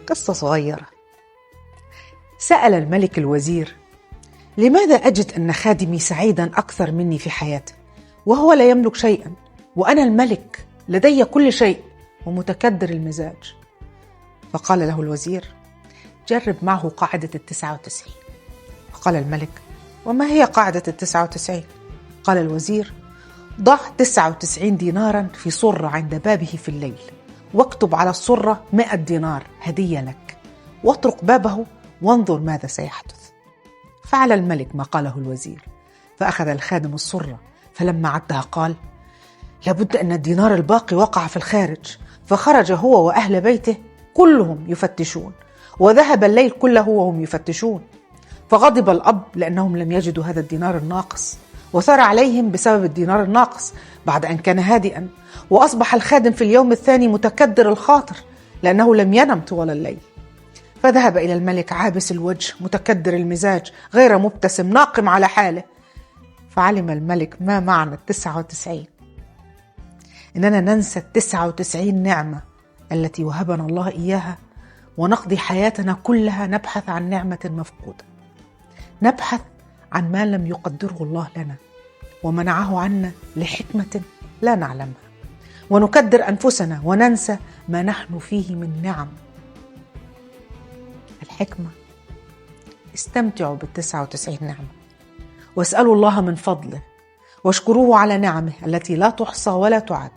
قصة صغيرة. سأل الملك الوزير: لماذا أجد أن خادمي سعيدا أكثر مني في حياته وهو لا يملك شيئا، وأنا الملك لدي كل شيء ومتكدر المزاج؟ فقال له الوزير: جرب معه قاعدة 99. فقال الملك: وما هي قاعدة 99؟ قال الوزير: ضع 99 دينارا في صرة عند بابه في الليل، واكتب على الصرة 100 دينار هدية لك، واطرق بابه وانظر ماذا سيحدث. فعل الملك ما قاله الوزير، فأخذ الخادم الصرة، فلما عدها قال: لابد أن الدينار الباقي وقع في الخارج. فخرج هو وأهل بيته كلهم يفتشون، وذهب الليل كله وهم يفتشون. فغضب الأب لأنهم لم يجدوا هذا الدينار الناقص، وثار عليهم بسبب الدينار الناقص بعد أن كان هادئا. وأصبح الخادم في اليوم الثاني متكدر الخاطر لأنه لم ينم طوال الليل. فذهب إلى الملك عابس الوجه متكدر المزاج غير مبتسم ناقم على حاله. فعلم الملك ما معنى 99، إننا ننسى 99 نعمة التي وهبنا الله إياها، ونقضي حياتنا كلها نبحث عن نعمة مفقودة، نبحث عن ما لم يقدره الله لنا ومنعه عنا لحكمة لا نعلمها، ونكدر أنفسنا وننسى ما نحن فيه من نعم. الحكمة: استمتعوا بال99 نعمة، واسألوا الله من فضله، واشكروه على نعمه التي لا تحصى ولا تعد.